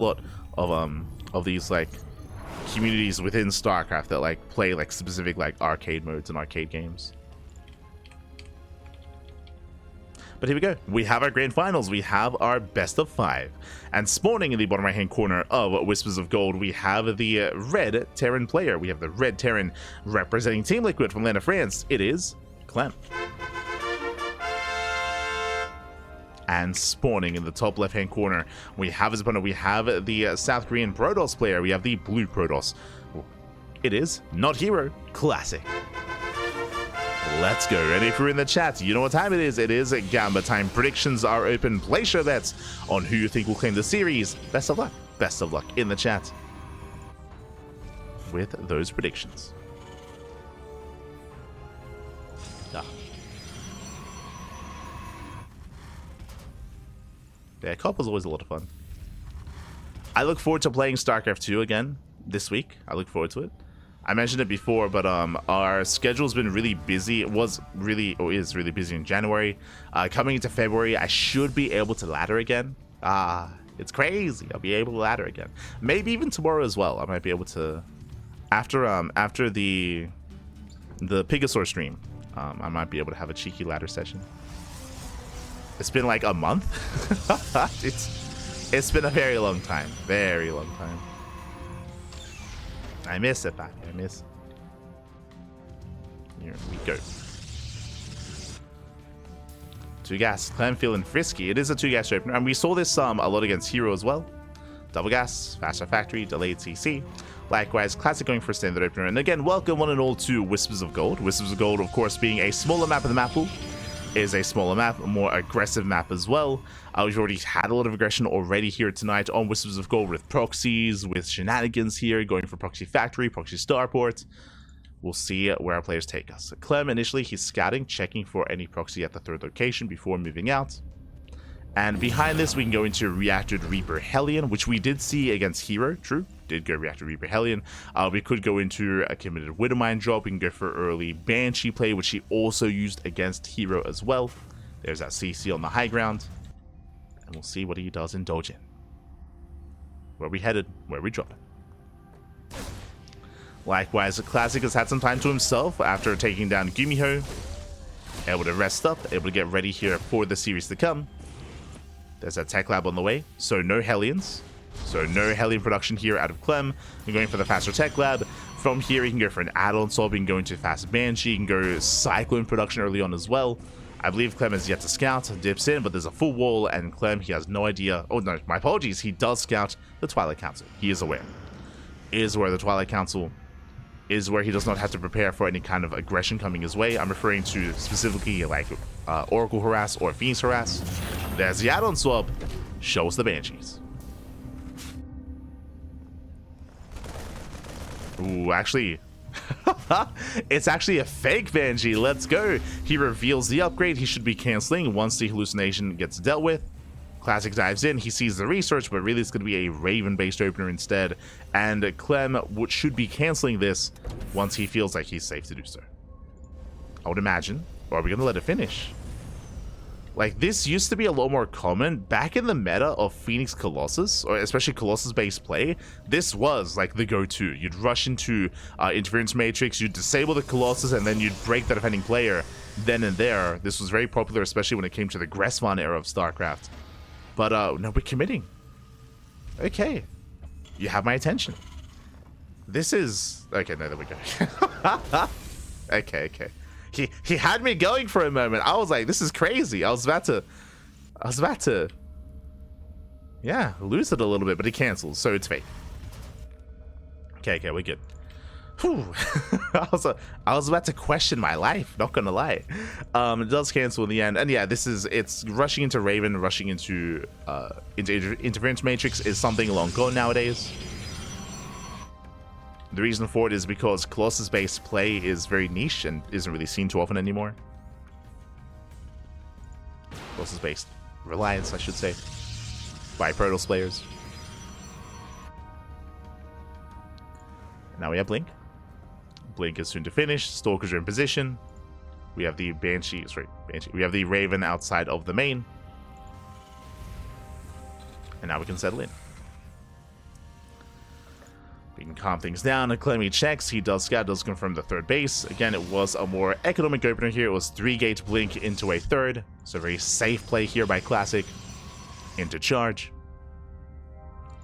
lot of these like communities within StarCraft that like play like specific like arcade modes and arcade games. But here we go. We have our grand finals. We have our best of 5. And spawning in the bottom right hand corner of Whispers of Gold, we have the red Terran player. We have the red Terran representing Team Liquid from land of France. It is Clem. And spawning in the top left hand corner, we have his opponent. We have the South Korean Protoss player. We have the blue Protoss. It is Not Hero Classic. Let's go. Ready if you're in the chat. You know what time it is. It is Gamba time. Predictions are open. Place your bets on who you think will claim the series. Best of luck. Best of luck in the chat with those predictions. Yeah, COP was always a lot of fun. I look forward to playing StarCraft 2 again this week. I look forward to it. I mentioned it before, but our schedule's been really busy. It was really, or is really busy in January. Coming into February, I should be able to ladder again. It's crazy. I'll be able to ladder again. Maybe even tomorrow as well. I might be able to, after the Pigasaur stream, I might be able to have a cheeky ladder session. It's been like a month. It's been a very long time. Very long time. I miss it, Papi. I miss it. Here we go. 2 gas. Clem feeling frisky. It is a 2 gas opener, and we saw this a lot against Hero as well. Double gas, faster factory, delayed CC. Likewise, classic going for a standard opener. And again, welcome one and all to Whispers of Gold. Whispers of Gold, of course, being a smaller map of the map pool, is a smaller map, a more aggressive map as well. We've already had a lot of aggression already here tonight on Whispers of Gold with proxies, with shenanigans here, going for proxy factory, proxy starport. We'll see where our players take us. Clem, initially, he's scouting, checking for any proxy at the 3rd location before moving out. And behind this, we can go into Reactored Reaper Hellion, which we did see against Hero. True, did go Reactored Reaper Hellion. We could go into a committed Widowmine drop. We can go for early Banshee play, which he also used against Hero as well. There's that CC on the high ground. And we'll see what he does indulge in. Where we headed, where we dropping. Likewise, the Classic has had some time to himself after taking down Gumiho. Able to rest up, able to get ready here for the series to come. There's that tech lab on the way, so no Hellions. So no Hellion production here out of Clem. We're going for the faster tech lab. From here, he can go for an add-on swap. He can go into fast Banshee. He can go Cyclone production early on as well. I believe Clem is yet to scout, dips in, but there's a full wall, and Clem, he has no idea. Oh no, my apologies. He does scout the Twilight Council. He is aware. Is where the Twilight Council is, where he does not have to prepare for any kind of aggression coming his way. I'm referring to specifically like Oracle Harass or Phoenix Harass. There's the add-on swap. Show us the Banshees. Ooh, actually, it's actually a fake Banshee. Let's go. He reveals the upgrade. He should be canceling once the hallucination gets dealt with. Classic dives in. He sees the research, but really it's going to be a Raven-based opener instead. And Clem should be canceling this once he feels like he's safe to do so. I would imagine. Or are we going to let it finish? Like, this used to be a lot more common back in the meta of Phoenix Colossus, or especially Colossus-based play. This was like the go-to. You'd rush into Interference Matrix, you'd disable the Colossus, and then you'd break the defending player then and there. This was very popular, especially when it came to the Gressvan era of StarCraft. But no, we're committing. Okay, you have my attention. This is okay. No, there we go. Okay. He had me going for a moment. I was like, this is crazy. I was about to, yeah, lose it a little bit, but he cancels, so it's fake. Okay, we're good. Whew. I was about to question my life, not gonna lie. It does cancel in the end, and yeah, it's rushing into Raven, rushing into Interference Matrix is something long gone nowadays. The reason for it is because Colossus-based play is very niche and isn't really seen too often anymore. Colossus-based reliance, I should say, by Protoss players. Now we have Blink. Blink is soon to finish. Stalkers are in position. We have the Banshee. We have the Raven outside of the main. And now we can settle in. We can calm things down. Clem checks. He does scout, does confirm the third base. Again, it was a more economic opener here. It was 3-gate blink into a third. So very safe play here by Classic. Into charge.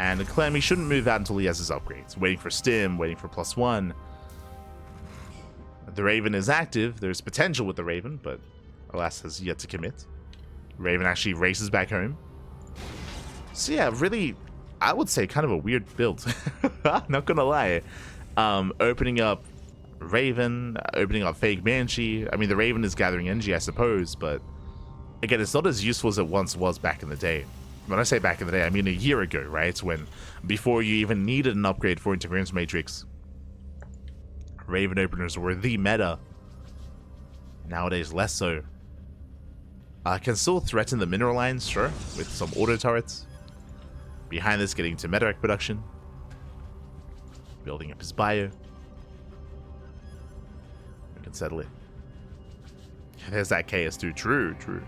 And Clem, he shouldn't move out until he has his upgrades. Waiting for Stim, waiting for +1. The Raven is active. There's potential with the Raven, but alas has yet to commit. Raven actually races back home. So yeah, really, I would say kind of a weird build. Not gonna lie. Opening up Raven, opening up fake Banshee. I mean, the Raven is gathering energy, I suppose, but again, it's not as useful as it once was back in the day. When I say back in the day, I mean a year ago, right? When before you even needed an upgrade for Interference Matrix, Raven openers were the meta. Nowadays, less so. Can still threaten the mineral lines, sure, with some auto turrets. Behind this, getting to Meteoric production. Building up his bio. We can settle it. There's that KS2. True, true.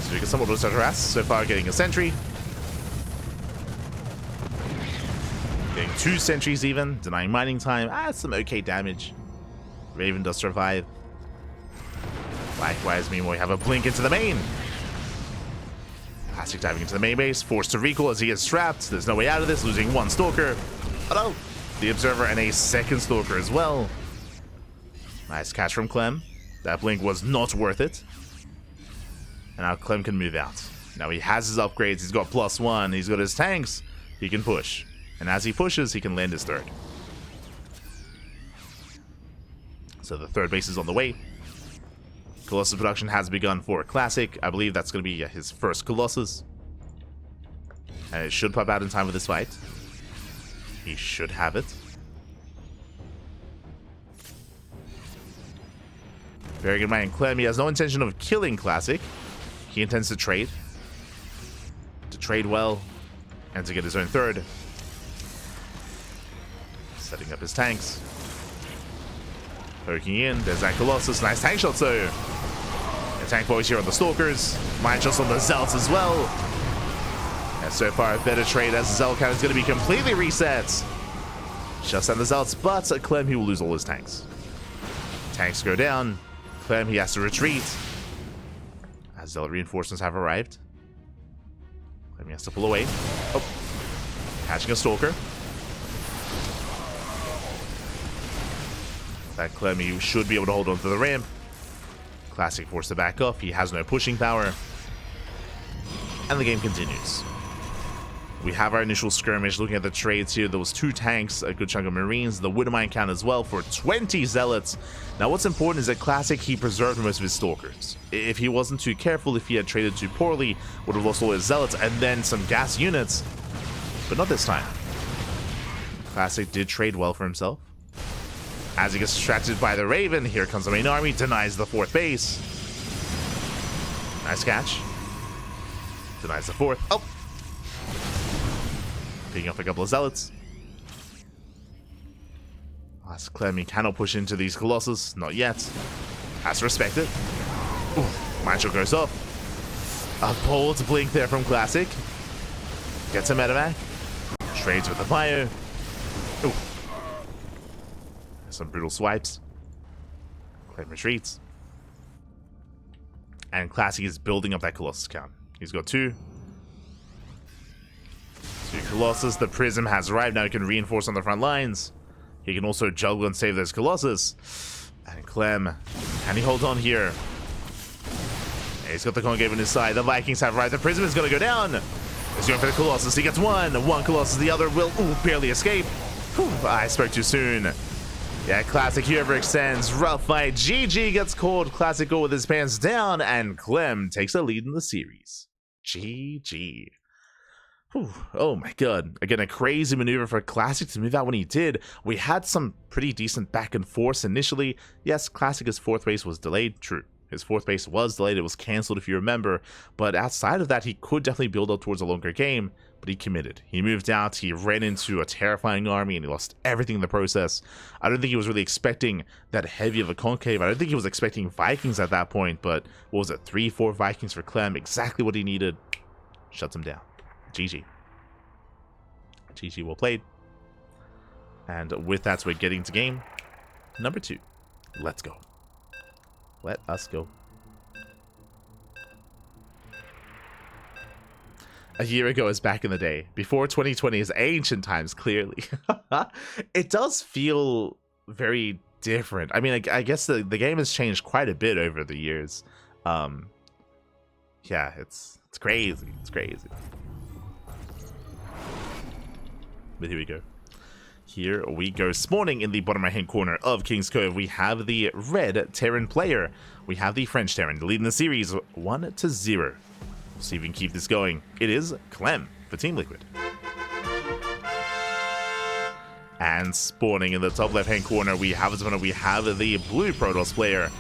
So we can somewhat also harass. So far, getting a sentry. Getting 2 sentries even, denying mining time. Some okay damage. Raven does survive. Likewise, meanwhile, we have a blink into the main. Classic diving into the main base, forced to recall as he is trapped. There's no way out of this, losing 1 Stalker. Oh no, the Observer and a 2nd Stalker as well. Nice catch from Clem. That blink was not worth it. And now Clem can move out. Now he has his upgrades, he's got +1, he's got his tanks, he can push. And as he pushes, he can land his third. So the third base is on the way. Colossus production has begun for Classic. I believe that's going to be his first Colossus. And it should pop out in time for this fight. He should have it. Very good mind, Clem. He has no intention of killing Classic. He intends to trade. To trade well. And to get his own third. Setting up his tanks. Poking in. There's that Colossus. Nice tank shot, so. And tank boys here on the Stalkers. Mine shots on the Zealots as well. And so far, a better trade as the Zealot count is going to be completely reset. Shuts down the Zealots, but Clem, he will lose all his tanks. Tanks go down. Clem, he has to retreat. As Zealot reinforcements have arrived. Clem, he has to pull away. Oh. Catching a Stalker. That Clem, he should be able to hold on to the ramp. Classic forced to back off. He has no pushing power. And the game continues. We have our initial skirmish. Looking at the trades here, there was 2 tanks, a good chunk of Marines, the Widowmine count as well for 20 Zealots. Now what's important is that Classic, he preserved most of his Stalkers. If he wasn't too careful, if he had traded too poorly, would have lost all his Zealots and then some gas units. But not this time. Classic did trade well for himself. As he gets distracted by the Raven, here comes the main army, denies the 4th base. Nice catch. Denies the 4th. Oh! Picking up a couple of Zealots. Last Clem, he cannot push into these Colossus. Not yet. Has to respect it. Ooh, Mancho goes up. A bold blink there from Classic. Gets a medevac. Trades with the fire. Ooh. Some brutal swipes. Clem retreats. And Classic is building up that Colossus count. He's got 2. 2 Colossus. The Prism has arrived. Now he can reinforce on the front lines. He can also juggle and save those Colossus. And Clem, can he hold on here? He's got the concave on his side. The Vikings have arrived. The Prism is going to go down. He's going for the Colossus. He gets 1 Colossus. The other will barely escape. Whew, I spoke too soon. Yeah, Classic here overextends. Rough fight. GG gets called. Classic go with his pants down, and Clem takes a lead in the series. GG. Whew. Oh my god. Again, a crazy maneuver for Classic to move out when he did. We had some pretty decent back and forth initially. Yes, Classic's 4th base was delayed, true. His fourth base was delayed. It was cancelled, if you remember. But outside of that, he could definitely build up towards a longer game. But he committed. He moved out. He ran into a terrifying army, and he lost everything in the process. I don't think he was really expecting that heavy of a concave. I don't think he was expecting Vikings at that point. But what was it? 3-4 Vikings for Clem. Exactly what he needed. Shuts him down. GG. GG, well played. And with that, we're getting to game number 2. Let's go. Let us go. A year ago is back in the day. Before 2020 is ancient times, clearly. It does feel very different. I mean, I guess the game has changed quite a bit over the years. Yeah, it's crazy. It's crazy. But here we go. Here we go. Spawning in the bottom right hand corner of King's Cove, we have the red Terran player. We have the French Terran leading the series 1-0. We'll see if we can keep this going. It is Clem for Team Liquid. And spawning in the top left hand corner, we have the blue Protoss player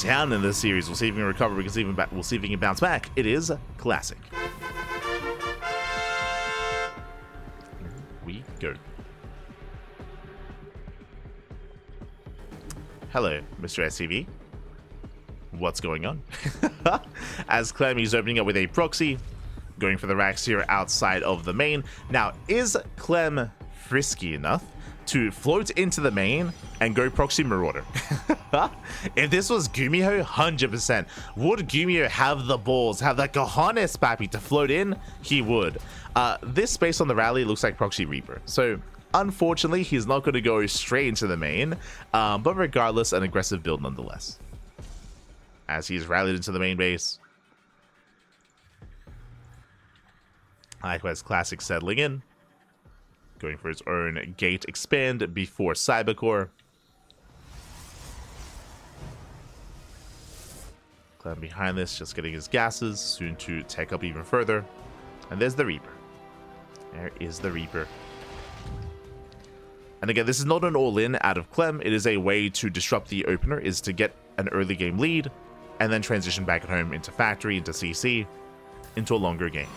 down in this series. We'll see if we can recover. We'll see if we can bounce back. It is Classic. Here we go. Hello, Mr. SCV. What's going on? As Clem is opening up with a proxy, going for the racks here outside of the main. Now, is Clem frisky enough to float into the main and go proxy Marauder? If this was Gumiho, 100%. Would Gumiho have the balls, have the cojones, papi, to float in? He would. This space on the rally looks like proxy Reaper. So, unfortunately, he's not going to go straight into the main, but regardless, an aggressive build nonetheless. As he's rallied into the main base. Likewise, Classic settling in. Going for his own gate expand before Cybercore. Clem behind this, just getting his gases, soon to tech up even further. And there's the Reaper. There is the Reaper. And again, this is not an all-in out of Clem. It is a way to disrupt the opener, is to get an early game lead, and then transition back at home into Factory, into CC, into a longer game.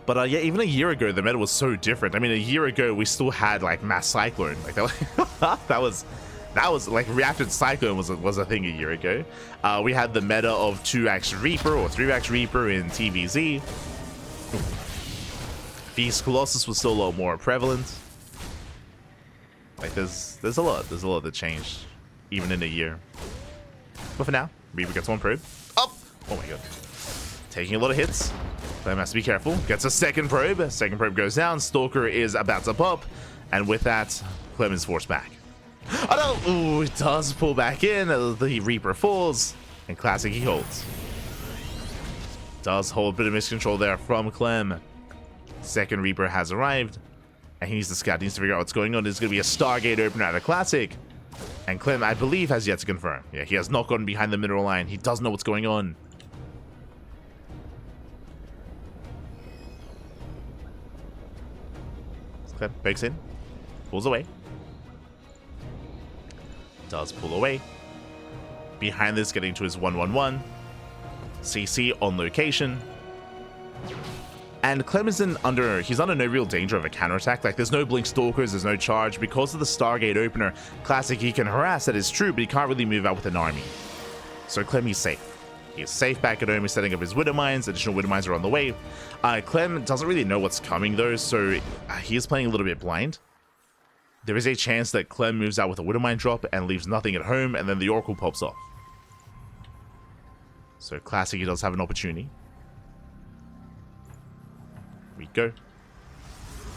But yeah, even a year ago, the meta was so different. I mean, a year ago, we still had like Mass Cyclone. Like that was like Reactive Cyclone was a thing a year ago. We had the meta of 2x Reaper or 3x Reaper in TvZ. Beast Colossus was still a lot more prevalent. Like there's a lot that changed even in a year. But for now, Reaper gets one probe. Oh my god. Taking a lot of hits. Clem has to be careful. Gets a second probe. Second probe goes down. Stalker is about to pop. And with that, Clem is forced back. Oh no! Ooh, it does pull back in. The Reaper falls. And Classic he holds. Does hold a bit of miscontrol there from Clem. Second Reaper has arrived. And he needs to scout. He needs to figure out what's going on. There's going to be a Stargate opener at a Classic. And Clem, I believe, has yet to confirm. Yeah, he has not gotten behind the mineral line. He does know what's going on. Clem breaks in. Pulls away. Does pull away. Behind this, getting to his 1-1-1. CC on location. And Clem is he's under no real danger of a counterattack. Like, there's no Blink Stalkers, there's no charge. Because of the Stargate opener, Classic, he can harass, that is true, but he can't really move out with an army. So Clem, he's safe. He's safe back at home. He's setting up his Widow Mines. Additional Widow Mines are on the way. Clem doesn't really know what's coming, though, so he is playing a little bit blind. There is a chance that Clem moves out with a Widow Mine drop and leaves nothing at home, and then the Oracle pops off. So Classic, he does have an opportunity. Here we go.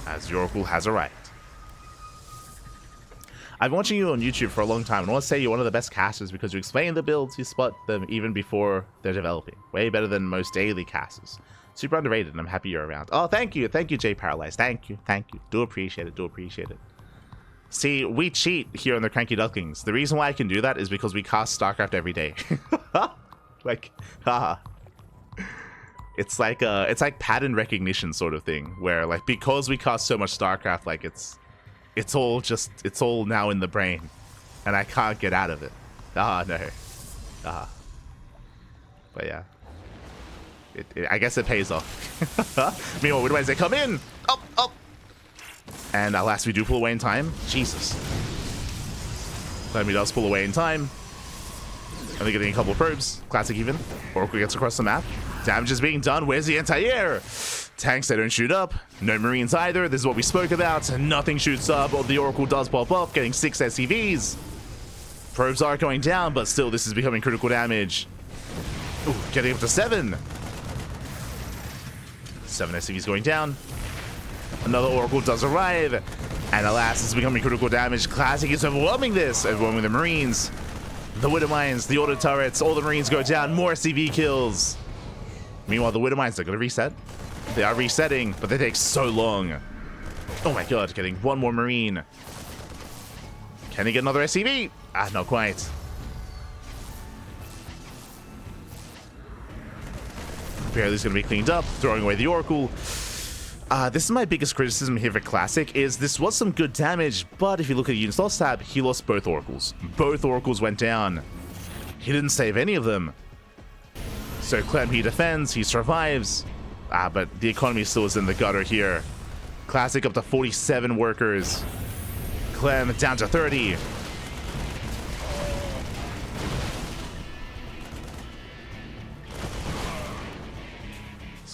As the Oracle has arrived. I've been watching you on YouTube for a long time, and I want to say you're one of the best casters because you explain the builds, you spot them even before they're developing. Way better than most daily casters. Super underrated, and I'm happy you're around. Oh, thank you, Jay Paralyzed. Thank you. Do appreciate it. See, we cheat here on the CranKy Ducklings. The reason why I can do that is because we cast StarCraft every day. Like, haha. It's like pattern recognition sort of thing, where like because we cast so much StarCraft, like it's all now in the brain, and I can't get out of it. Ah, no. Ah. But yeah. I guess it pays off. Meanwhile, Widowmains, they come in! Up, up! And alas, we do pull away in time. Jesus. Clem does pull away in time. Only getting a couple of probes. Classic even. Oracle gets across the map. Damage is being done. Where's the anti-air? Tanks, they don't shoot up. No Marines either. This is what we spoke about. Nothing shoots up. The Oracle does pop up, getting 6 SCVs. Probes are going down, but still, this is becoming critical damage. Ooh, getting up to 7. 7 SCVs going down. Another Oracle does arrive. And alas, it's becoming critical damage. Classic is overwhelming this. Overwhelming the Marines. The Widow Mines, the auto turrets, all the Marines go down. More CV kills. Meanwhile, the Widow Mines, they're going to reset. They are resetting, but they take so long. Oh my god, getting one more Marine. Can he get another SCV? Ah, not quite. Barely is going to be cleaned up, throwing away the Oracle. This is my biggest criticism here for Classic, is this was some good damage, but if you look at the units lost tab, he lost both Oracles. Both Oracles went down. He didn't save any of them. So Clem, he defends, he survives. But the economy still is in the gutter here. Classic up to 47 workers. Clem down to 30.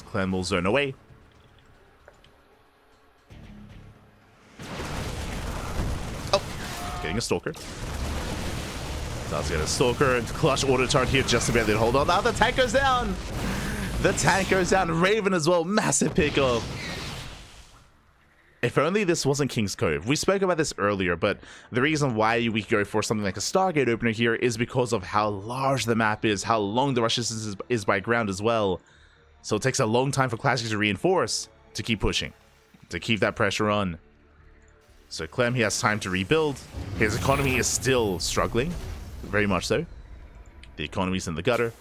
Clem will zone away. Getting a Stalker. Does get a Stalker. Clutch auto turret here just to be able to hold on. Now the tank goes down. The tank goes down. Raven as well. Massive pickup. If only this wasn't King's Cove. We spoke about this earlier, but the reason why we go for something like a Stargate opener here is because of how large the map is, how long the rush is by ground as well. So it takes a long time for Classic to reinforce, to keep pushing, to keep that pressure on. So Clem, he has time to rebuild. His economy is still struggling, very much so. The economy's in the gutter.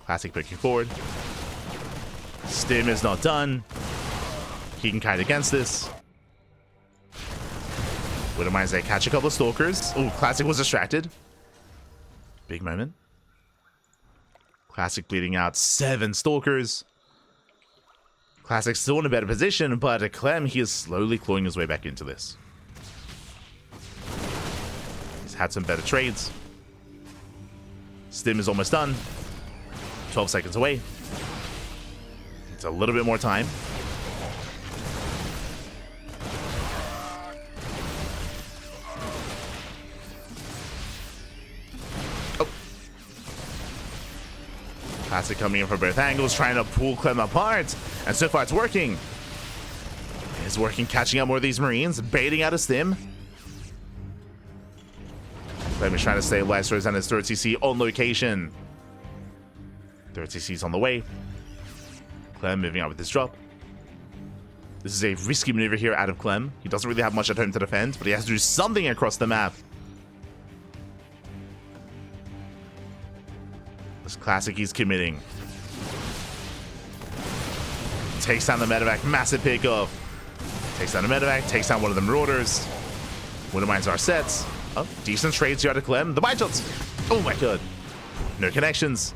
Classic pushing forward. Stim is not done. He can kite against this. Wouldn't mind they catch a couple of Stalkers. Oh, Classic was distracted. Big moment. Classic bleeding out 7 Stalkers. Classic still in a better position, but Clem, he is slowly clawing his way back into this. He's had some better trades. Stim is almost done. 12 seconds away. It's a little bit more time. Classic coming in from both angles, trying to pull Clem apart. And so far it's working. It's working, catching up more of these Marines, baiting out a Stim. Clem is trying to stabilize throws down his third CC on location. Third CC's on the way. Clem moving out with his drop. This is a risky maneuver here out of Clem. He doesn't really have much at home to defend, but he has to do something across the map. This Classic, he's committing. Takes down the medevac, massive pickoff. Takes down the medevac, takes down one of the Marauders. Widow Mines are set. Oh, decent trades here out of Clem. The mine shots. Oh my god. No connections.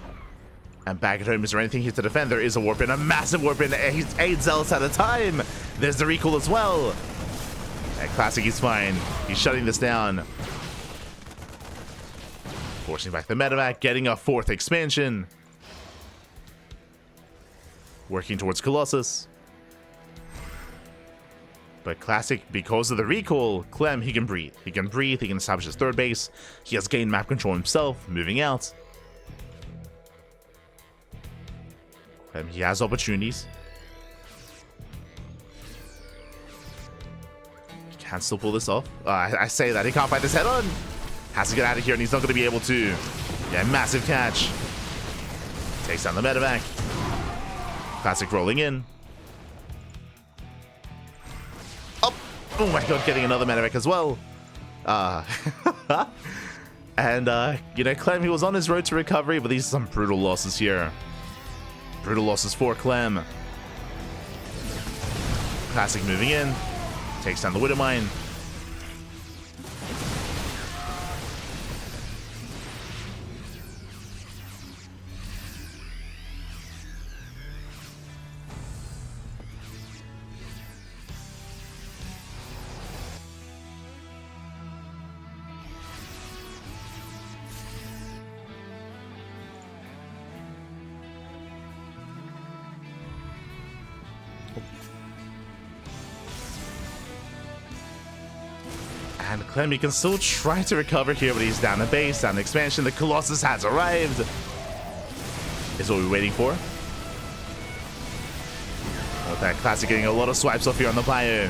And back at home, is there anything here to defend? There is a warp in, a massive warp in. He's 8 zealots at a time. There's the recall as well. And Classic, he's fine. He's shutting this down. Forcing back the medevac, getting a 4th expansion. Working towards Colossus. But Classic, because of the recall, Clem, he can breathe. He can breathe, he can establish his 3rd base. He has gained map control himself, moving out. Clem, he has opportunities. He can still pull this off. I say that, he can't fight this head on. Has to get out of here, and he's not going to be able to. Yeah, massive catch. Takes down the medevac. Classic rolling in. Oh my god, getting another medevac as well. And, you know, Clem, he was on his road to recovery, but these are some brutal losses here. Brutal losses for Clem. Classic moving in. Takes down the Widowmine. And Clem, he can still try to recover here, but he's down the base, down the expansion. The Colossus has arrived. Is what we're waiting for. With that Classic getting a lot of swipes off here on the bio.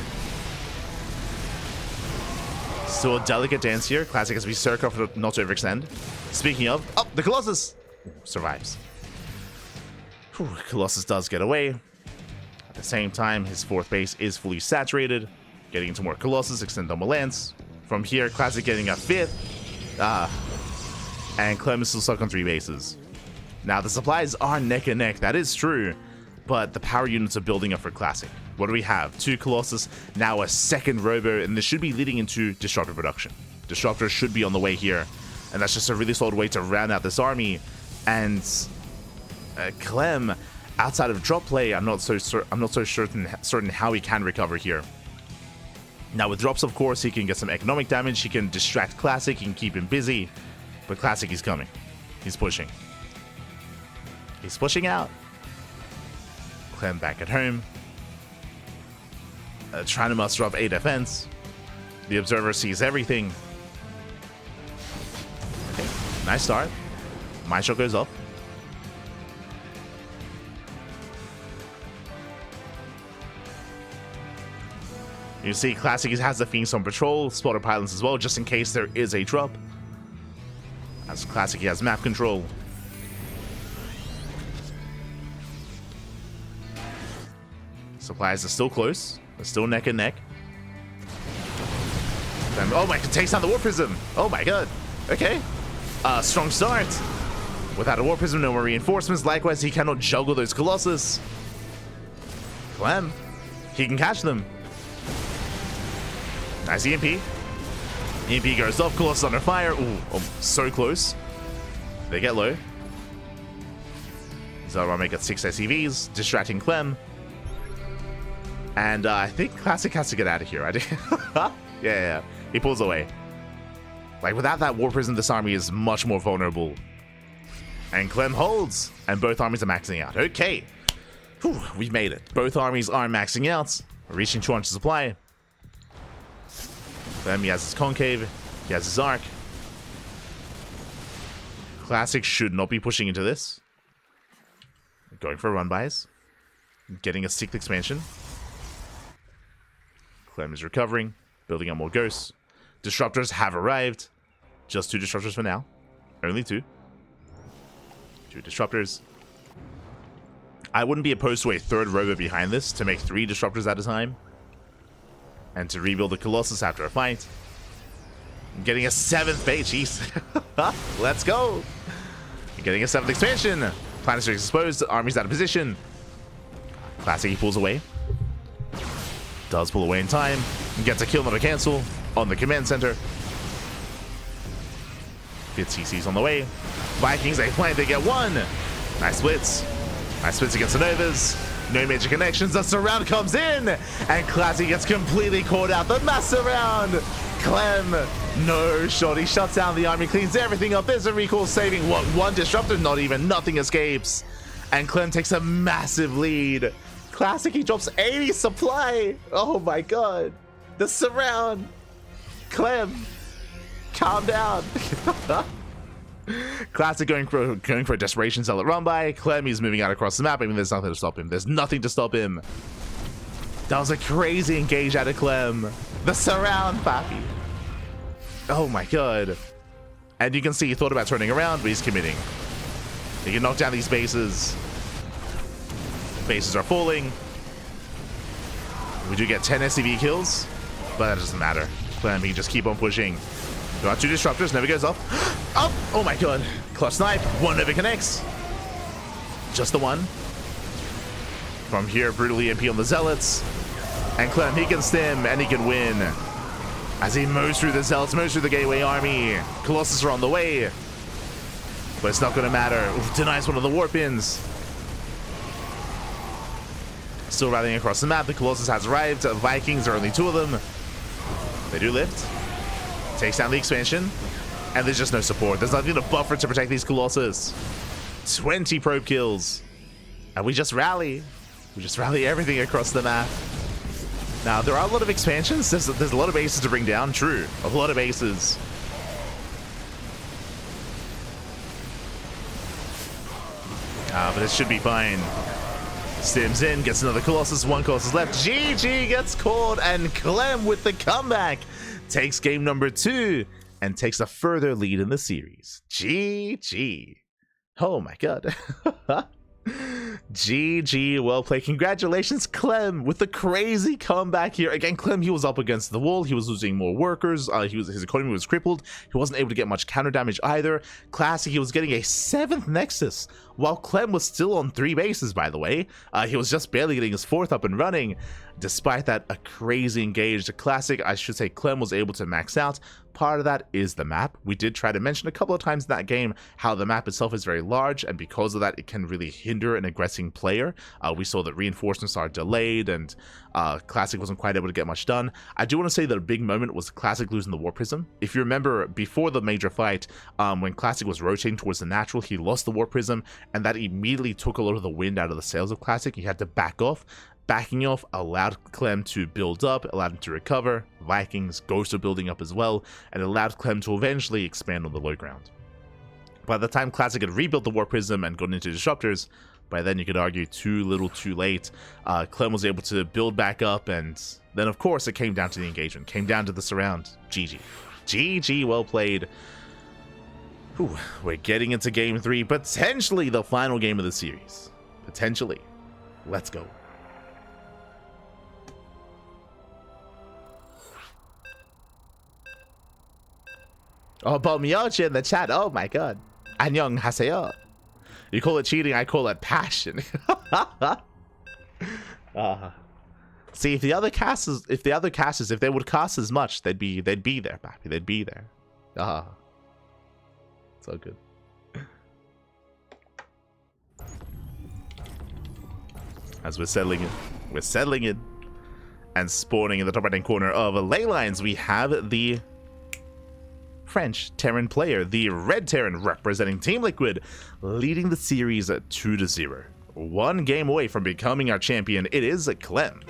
Still a delicate dance here. Classic has to be so careful not to overextend. Speaking of, oh, the Colossus survives. Whew, Colossus does get away. At the same time, his fourth base is fully saturated. Getting into more Colossus, extend Double Lance. From here, Classic getting a fifth. And Clem is still stuck on 3 bases. Now, the supplies are neck and neck. That is true. But the power units are building up for Classic. What do we have? 2 Colossus, now a second Robo, and this should be leading into Disruptor production. Disruptor should be on the way here. And that's just a really solid way to round out this army. And Clem, outside of drop play, I'm not so certain how he can recover here. Now with drops, of course, he can get some economic damage. He can distract Classic. He can keep him busy. But Classic, he's coming. He's pushing. He's pushing out. Clem back at home. Trying to muster up a defense. The Observer sees everything. Okay, nice start. Mind Shot goes up. You see, Classic has the Phoenix on patrol, spotter pilots as well, just in case there is a drop. As Classic, he has map control. Supplies are still close. They're still neck and neck. And, oh my, it takes down the War Prism. Oh my god. Okay. Strong start. Without a War Prism, no more reinforcements. Likewise, he cannot juggle those Colossus. Clem, he can catch them. Nice EMP. EMP goes off. Colossus under fire. Ooh, oh, so close. They get low. Zalrame got 6 SCVs, distracting Clem. And I think Classic has to get out of here. Yeah. He pulls away. Like, without that War Prism, this army is much more vulnerable. And Clem holds. And both armies are maxing out. Okay. Whew, we've made it. Both armies are maxing out. We're reaching 200 supply. Clem, he has his concave, he has his arc. Classic should not be pushing into this. Going for run buys. Getting a 6th expansion. Clem is recovering, building up more ghosts. Disruptors have arrived. Just 2 disruptors for now. Only 2. 2 disruptors. I wouldn't be opposed to a 3rd rover behind this to make 3 disruptors at a time. And to rebuild the Colossus after a fight. Getting a 7th base, jeez. Let's go. Getting a 7th expansion. Planetary exposed, army's out of position. Classic, he pulls away. Does pull away in time. Gets a kill, not a cancel. On the command center. 5th CC's on the way. Vikings, they plant, they get 1. Nice splits. Nice splits against the Novas. No major connections. The surround comes in, and Classic gets completely caught out. The mass surround. Clem, no shot. He shuts down the army, cleans everything up. There's a recall saving what, 1 disruptor? Not even. Nothing escapes. And Clem takes a massive lead. Classic, he drops 80 supply. Oh my god. The surround. Clem, calm down. Classic going for a desperation zealot run by. Clem, he's moving out across the map. I mean, there's nothing to stop him. There's nothing to stop him. That was a crazy engage out of Clem. The surround, papi. Oh my god. And you can see he thought about turning around, but he's committing. He can knock down these bases. Bases are falling. We do get 10 SCV kills, but that doesn't matter. Clem, he can just keep on pushing. Got 2 disruptors, never goes off. Up! Oh my god. Clutch snipe, 1 never connects. Just the 1. From here, brutally MP on the Zealots. And Clem, he can stem and he can win. As he mows through the Zealots, mows through the Gateway Army. Colossus are on the way. But it's not going to matter. Oof, denies one of the warp ins. Still rallying across the map. The Colossus has arrived. Vikings are only 2 of them. They do lift. Takes down the expansion. And there's just no support. There's nothing to buffer to protect these Colossus. 20 probe kills. And we just rally. We just rally everything across the map. Now, there are a lot of expansions. There's a lot of bases to bring down. True. A lot of bases. But it should be fine. Stims in, gets another Colossus. 1 Colossus left. GG gets caught, and Clem with the comeback takes game number 2 and takes a further lead in the series. GG. Oh my god. GG, well played. Congratulations, Clem, with the crazy comeback here. Again, Clem, he was up against the wall. He was losing more workers. His economy was crippled. He wasn't able to get much counter damage either. Classic, he was getting a 7th Nexus, while Clem was still on 3 bases, by the way. He was just barely getting his 4th up and running. Despite that, a crazy engaged Classic, I should say, Clem was able to max out. Part of that is the map. We did try to mention a couple of times in that game how the map itself is very large, and because of that, it can really hinder an aggressing player. We saw that reinforcements are delayed, and Classic wasn't quite able to get much done. I do want to say that a big moment was Classic losing the Warp Prism. If you remember, before the major fight, when Classic was rotating towards the natural, he lost the Warp Prism, and that immediately took a lot of the wind out of the sails of Classic. He had to back off. Backing off allowed Clem to build up, allowed him to recover. Vikings, Ghosts are building up as well, and allowed Clem to eventually expand on the low ground. By the time Classic had rebuilt the Warp Prism and gone into Disruptors, by then you could argue too little too late. Clem was able to build back up, and then of course it came down to the engagement, came down to the surround. GG. GG, well played. Whew, we're getting into game 3, potentially the final game of the series. Potentially. Let's go. Oh, Bomyochi in the chat. Oh my god. Annyeong haseyo. You call it cheating, I call it passion. See, if the other casters, if they would cast as much, they'd be there, papi. They'd be there. So good. As we're settling in, and spawning in the top right hand corner of ley lines, we have the French Terran player, the Red Terran representing Team Liquid, leading the series 2-0. 1 game away from becoming our champion. It is Clem.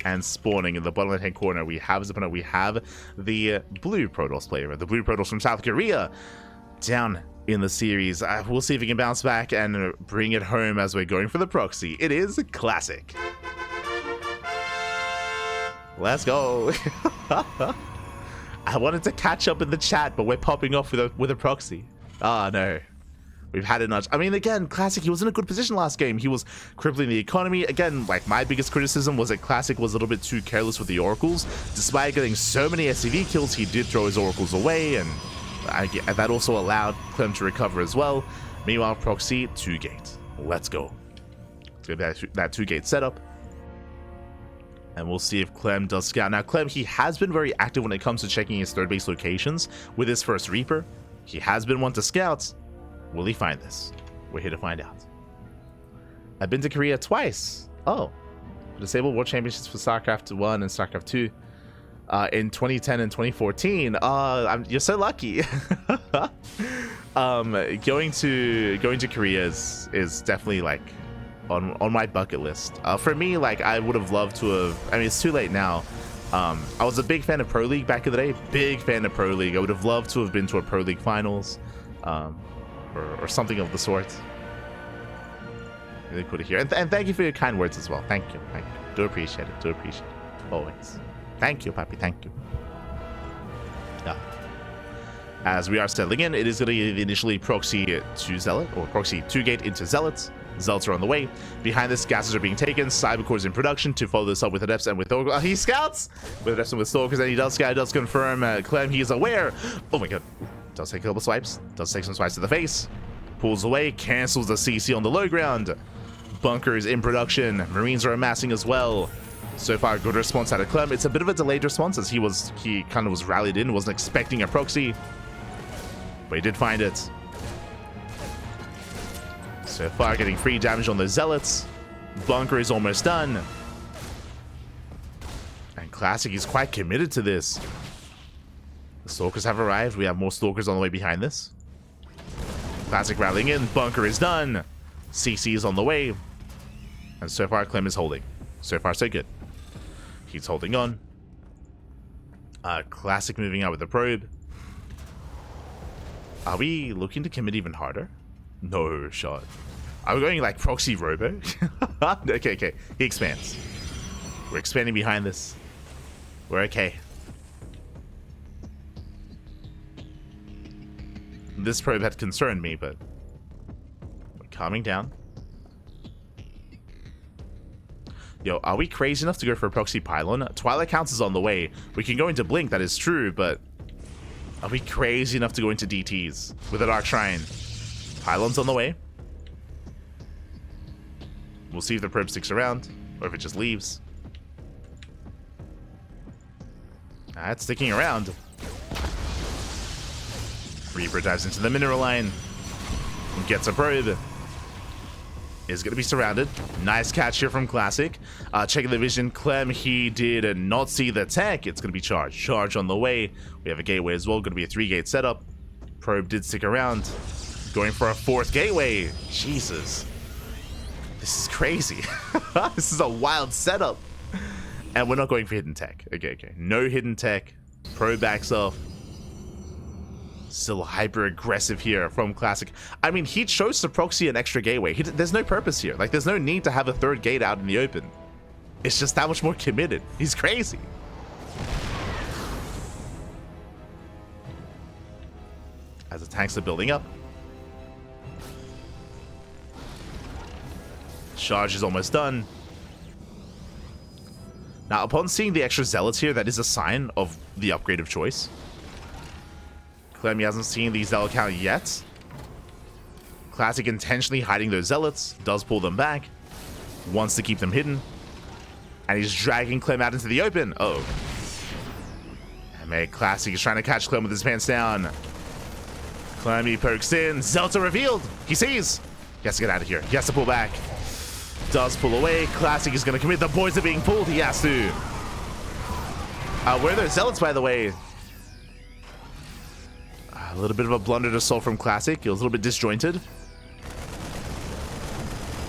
And spawning in the bottom left hand corner, we have as opponent, we have the blue Protoss player, the blue Protoss from South Korea, down in the series. We'll see if we can bounce back and bring it home as we're going for the proxy. It is Classic. Let's go. I wanted to catch up in the chat, but we're popping off with a proxy. Oh no. We've had it much. I mean, again, Classic, he was in a good position last game. He was crippling the economy. Again, like, my biggest criticism was that Classic was a little bit too careless with the Oracles. Despite getting so many SCV kills, he did throw his Oracles away, and that also allowed Clem to recover as well. Meanwhile, proxy, 2-gate. Let's go. Let's get that 2-gate setup. And we'll see if Clem does scout. Now, Clem, he has been very active when it comes to checking his third base locations with his first Reaper. He has been one to scout. Will he find this? We're here to find out. I've been to Korea twice. Oh. Disabled World Championships for StarCraft 1 and StarCraft 2 in 2010 and 2014. You're so lucky. Going to Korea is definitely like on my bucket list. For me, like, I would have loved to have, I mean, it's too late now. I was a big fan of Pro League back in the day. Big fan of Pro League. I would have loved to have been to a Pro League finals, or something of the sort. Really cool to hear. And thank you for your kind words as well. Thank you. Do appreciate it. Always. Thank you, Papi. Thank you. Yeah. As we are settling in, it is going to be initially proxy to Zealot, or proxy 2-gate into Zealots. Zelts are on the way. Behind this, gases are being taken. Cybercore is in production to follow this up with Adepts and with he scouts with Adepts and with Stalkers, and he does scout, does confirm. Clem, he is aware. Oh my god. Does take a couple swipes. Does take some swipes to the face. Pulls away, cancels the CC on the low ground. Bunker is in production. Marines are amassing as well. So far, good response out of Clem. It's a bit of a delayed response as he kind of was rallied in, wasn't expecting a proxy, but he did find it. So far, getting free damage on those Zealots. Bunker is almost done. And Classic is quite committed to this. The Stalkers have arrived. We have more Stalkers on the way behind this. Classic rallying in. Bunker is done. CC is on the way. And so far, Clem is holding. So far, so good. He's holding on. Classic moving out with the probe. Are we looking to commit even harder? No shot. Are we going like proxy robo? Okay. He expands. We're expanding behind this. We're okay. This probe had concerned me, but we're calming down. Yo, are we crazy enough to go for a proxy pylon? Twilight Counts is on the way. We can go into Blink, that is true, but are we crazy enough to go into DTs with a Dark Shrine? Pylon's on the way. We'll see if the probe sticks around, or if it just leaves. It's sticking around. Reaper dives into the mineral line. Gets a probe. Is going to be surrounded. Nice catch here from Classic. Checking the vision. Clem, he did not see the tech. It's going to be charged. Charge on the way. We have a gateway as well. Going to be a 3-gate setup. Probe did stick around. Going for a 4th gateway. Jesus. This is crazy. This is a wild setup. And we're not going for hidden tech. Okay. No hidden tech. Probe backs off. Still hyper aggressive here from Classic. I mean, he chose to proxy an extra gateway. There's no purpose here. Like, there's no need to have a 3rd gate out in the open. It's just that much more committed. He's crazy. As the tanks are building up. Charge is almost done. Now, upon seeing the extra Zealots here, that is a sign of the upgrade of choice. Clem hasn't seen the Zealot count yet. Classic intentionally hiding those Zealots. Does pull them back. Wants to keep them hidden. And he's dragging Clem out into the open. Oh. And Classic is trying to catch Clem with his pants down. Clem, he pokes in. Zealots are revealed. He sees. He has to get out of here. He has to pull back. Does pull away. Classic is going to commit. The boys are being pulled. He has to. Where are those Zealots, by the way? A little bit of a blundered assault from Classic. It was a little bit disjointed.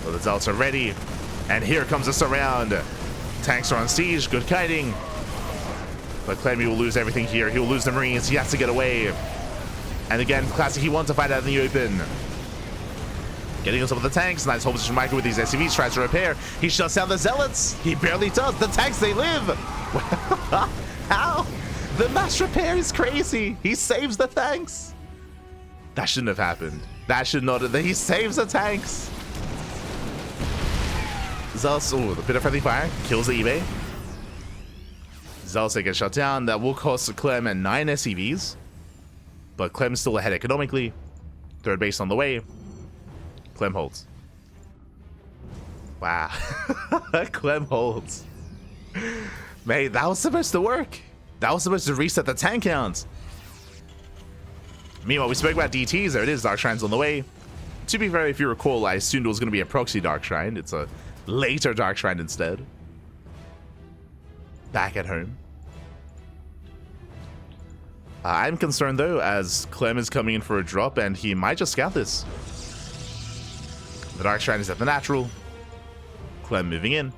Well, the Zealots are ready. And here comes a surround. Tanks are on siege. Good kiting. But Clem will lose everything here. He will lose the Marines. He has to get away. And again, Classic, he wants to fight out in the open. Getting on some of the tanks. Nice hold position Michael with these SCVs. Tries to repair. He shuts down the Zealots. He barely does. The tanks, they live. How? The mass repair is crazy. He saves the tanks. That shouldn't have happened. That should not have. He saves the tanks. Zealous, oh, a bit of friendly fire. Kills the eBay. Zealous gets shut down. That will cost Clem and 9 SCVs. But Clem's still ahead economically. 3rd base on the way. Clem holds. Wow. Clem holds. Mate, that was supposed to work. That was supposed to reset the tank count. Meanwhile, we spoke about DTs. There it is. Dark Shrine's on the way. To be fair, if you recall, I assumed it was going to be a proxy Dark Shrine. It's a later Dark Shrine instead. Back at home. I'm concerned, though, as Clem is coming in for a drop, and he might just scout this. The Dark Shrine is at the natural. Clem moving in.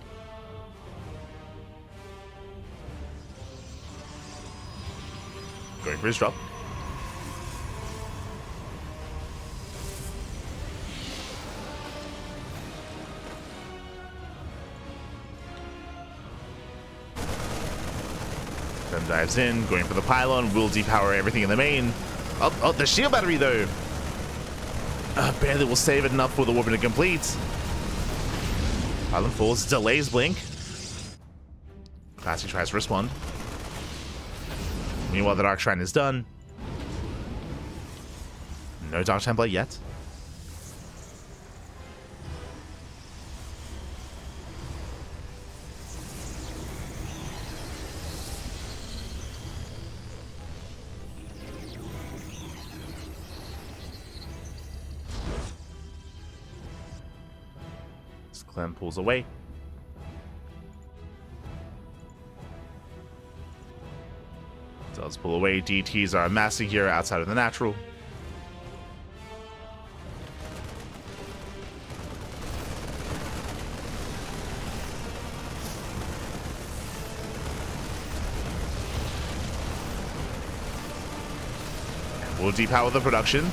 Going for his drop. Clem dives in, going for the pylon. Will depower everything in the main. Oh, the shield battery, though. Barely will save it enough for the weapon to complete. Island falls, delays blink. Classic tries to respond. Meanwhile, the Dark Shrine is done. No Dark Templar yet. Clem pulls away. Does pull away. DTs are amassing here outside of the natural. And we'll depower the production.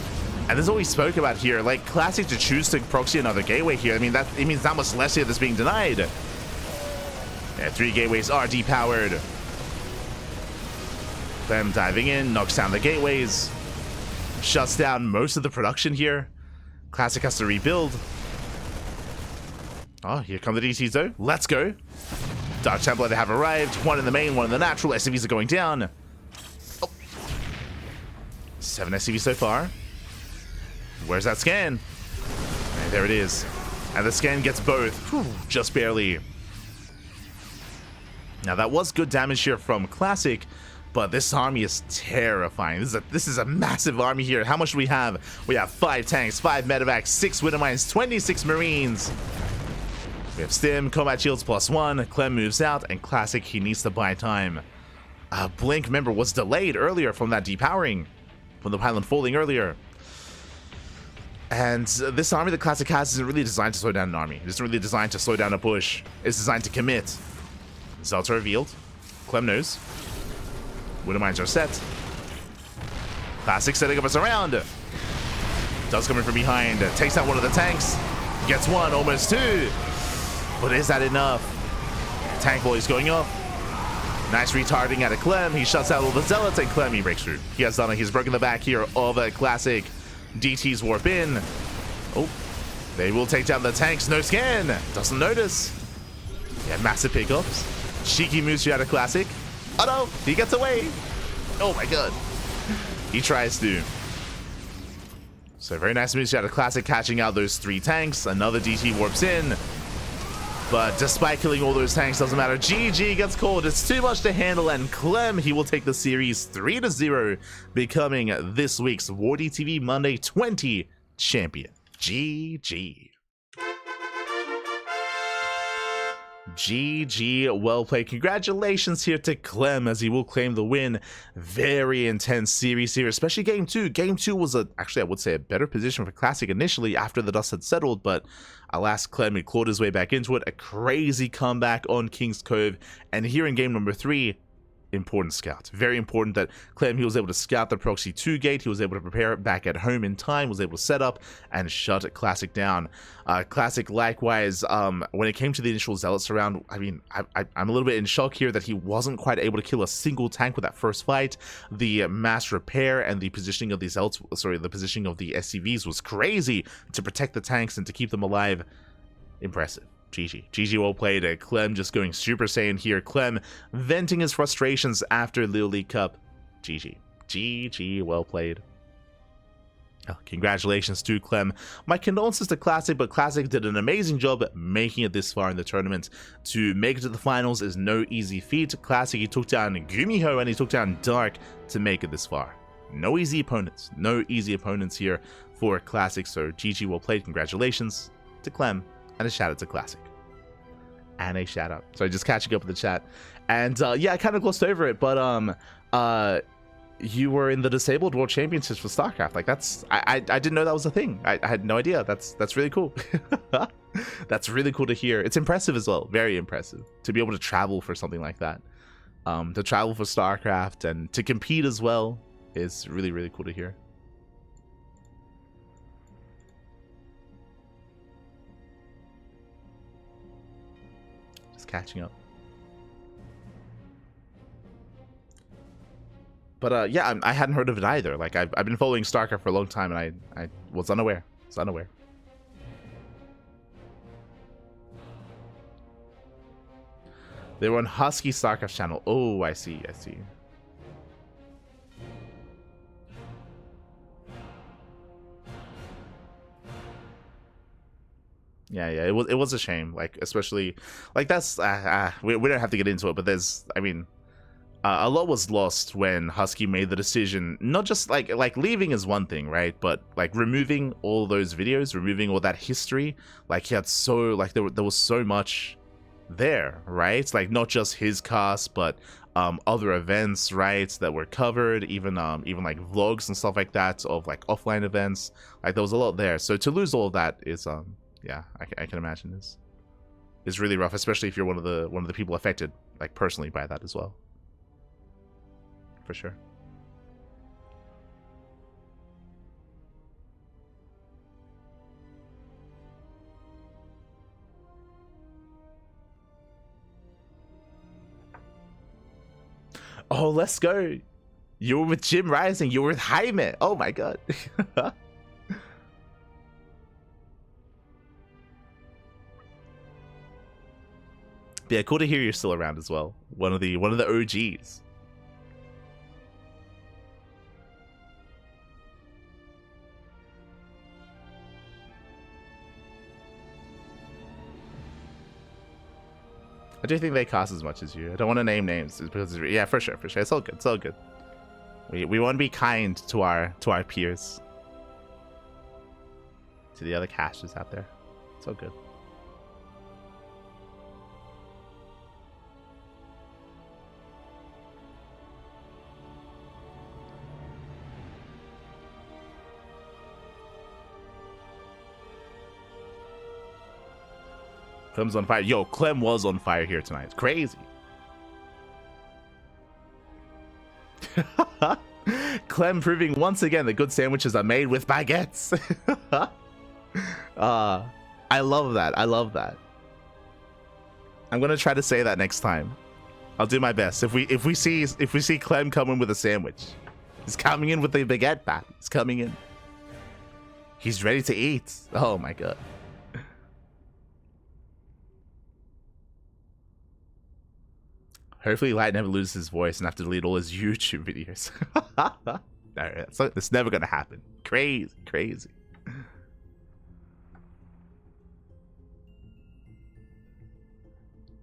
And this is what we spoke about here. Like, Classic to choose to proxy another gateway here. I mean, that it means that much less here that's being denied. Yeah, 3 gateways are depowered. Clem diving in, knocks down the gateways. Shuts down most of the production here. Classic has to rebuild. Oh, here come the DTs though. Let's go. Dark Templar, they have arrived. One in the main, one in the natural. SCVs are going down. Oh. 7 SCVs so far. Where's that scan? And there it is. And the scan gets both. Whew, just barely. Now that was good damage here from Classic, but this army is terrifying. This is a massive army here. How much do we have? We have 5 tanks, 5 medevacs, 6 Widowmines, 26 Marines. We have Stim, combat shields +1. Clem moves out, and Classic, he needs to buy time. Blink, remember, was delayed earlier from that depowering, from the pylon falling earlier. And this army that Classic has isn't really designed to slow down an army. It isn't really designed to slow down a push. It's designed to commit. Zelts are revealed. Clem knows. Widowmines are set. Classic setting up a surround. Does come in from behind. Takes out one of the tanks. Gets one, almost 2. But is that enough? Tank boy's going off. Nice retarding out of Clem. He shuts out all the zealots, and Clem, he breaks through. He has done it. He's broken the back here of a Classic. DTs warp in. Oh, they will take down the tanks. No scan. Doesn't notice. Yeah, massive pickups. Cheeky moves you out of Classic. Oh no, he gets away. Oh my god. He tries to. So very nice moves you out of Classic, catching out those 3 tanks. Another DT warps in. But despite killing all those tanks, doesn't matter. GG gets called. It's too much to handle, and Clem, he will take the series 3-0, becoming this week's WardiTV Monday 20 champion. GG. GG, well played. Congratulations here to Clem, as he will claim the win. Very intense series here, especially game 2. Game 2 was actually, I would say, a better position for Classic initially after the dust had settled, but alas, Clem, he clawed his way back into it. A crazy comeback on King's Cove, and here in game number 3, important scout. Very important that Clem, he was able to scout the proxy 2 gate. He was able to prepare it back at home in time, was able to set up and shut Classic down. Classic, likewise, when it came to the initial zealots round, I mean, I'm a little bit in shock here that he wasn't quite able to kill a single tank with that first fight. The mass repair and the positioning of the zealots, sorry, the positioning of the SCVs was crazy to protect the tanks and to keep them alive. Impressive. GG. GG, well played. Clem just going Super Saiyan here. Clem venting his frustrations after Little League Cup. GG. GG, well played. Oh, congratulations to Clem. My condolences to Classic, but Classic did an amazing job making it this far in the tournament. To make it to the finals is no easy feat. Classic, he took down Gumiho and he took down Dark to make it this far. No easy opponents. No easy opponents here for Classic, so GG, well played. Congratulations to Clem. And a shout out to Classic. And a shout out. So just catching up with the chat. And yeah, I kind of glossed over it, but you were in the Disabled World Championships for StarCraft. Like I didn't know that was a thing. I had no idea. That's really cool. That's really cool to hear. It's impressive as well. Very impressive to be able to travel for something like that. To travel for StarCraft and to compete as well is really, really cool to hear. Catching up. But yeah, I hadn't heard of it either. Like I've been following StarCraft for a long time, and I was unaware. They were on Husky StarCraft channel. Oh, I see. Yeah, it was a shame. Like, especially, like, that's we don't have to get into it, but there's, I mean, a lot was lost when Husky made the decision. Not just like leaving is one thing, right? But like removing all those videos, removing all that history. Like, he had so, like, there was so much there, right? It's like not just his cast, but other events, right, that were covered, even like vlogs and stuff like that of like offline events. Like, there was a lot there. So to lose all of that is yeah, I can imagine is really rough, especially if you're one of the people affected, like, personally by that as well. For sure. Oh, let's go. You were with Jim Rising. You were with Jaime. Oh my god. Yeah, cool to hear you're still around as well. One of the OGs. I do think they cost as much as you. I don't want to name names because, yeah, for sure. It's all good. We want to be kind to our peers, to the other casters out there. It's all good. Clem's on fire. Yo, Clem was on fire here tonight. It's crazy. Clem proving once again that good sandwiches are made with baguettes. I love that. I'm gonna try to say that next time. I'll do my best. If we see Clem come in with a sandwich, he's coming in with a baguette, Pat. He's coming in. He's ready to eat. Oh my god. Hopefully Light never loses his voice and have to delete all his YouTube videos. It's never gonna happen. Crazy.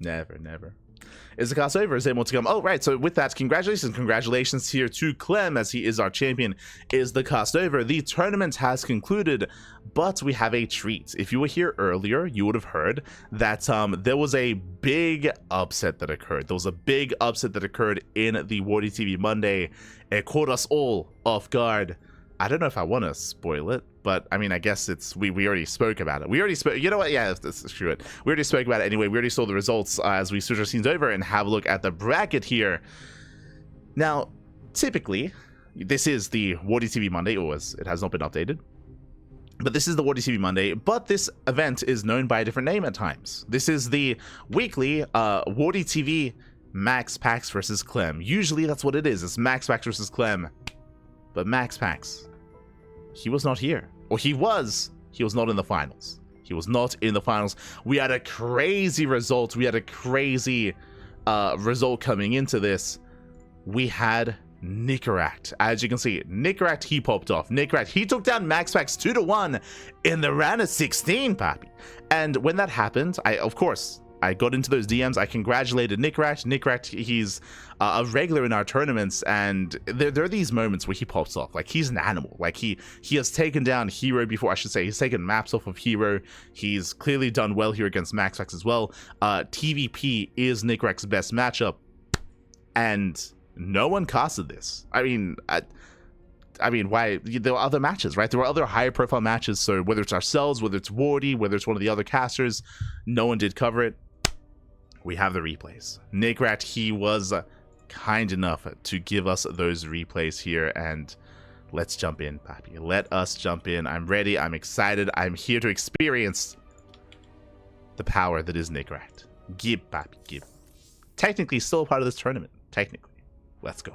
Never. Is the cast over? Is able to come? Oh, right. So with that, congratulations here to Clem, as he is our champion. Is the cast over? The tournament has concluded, but we have a treat. If you were here earlier, you would have heard that there was a big upset that occurred. There was a big upset that occurred in the WardiTV Monday. It caught us all off guard. I don't know if I want to spoil it, but I mean, I guess it's we already spoke about it. We already spoke. You know what? Yeah, let's screw it. We already spoke about it anyway. We already saw the results as we switch our scenes over and have a look at the bracket here. Now, typically, this is the WardiTV Monday, or it has not been updated. But this is the WardiTV Monday, but this event is known by a different name at times. This is the weekly WardiTV Max Pax versus Clem. Usually that's what it is. It's Max Pax versus Clem. But Max Pax, he was not here. Or he was not in the finals. He was not in the finals. We had a crazy result. We had a crazy result coming into this. We had Nicaract. As you can see, Nicaract, he popped off. Nicaract, he took down Max Pax 2-1 in the round of 16, papi. And when that happened, I got into those DMs. I congratulated Nicaract. Nicaract, he's a regular in our tournaments, and there are these moments where he pops off. Like, he's an animal. Like, he has taken down Hero before, I should say. He's taken maps off of Hero. He's clearly done well here against Max Pax as well. TvP is Nicaract's best matchup, and no one casted this. I mean, why? There were other matches, right? There were other higher profile matches. So whether it's ourselves, whether it's Wardi, whether it's one of the other casters, no one did cover it. We have the replays. Nicaract, he was kind enough to give us those replays here, and let's jump in, papi. Let us jump in. I'm ready. I'm excited. I'm here to experience the power that is Nicaract. Gib, papi, gib. Technically still a part of this tournament. Technically. Let's go.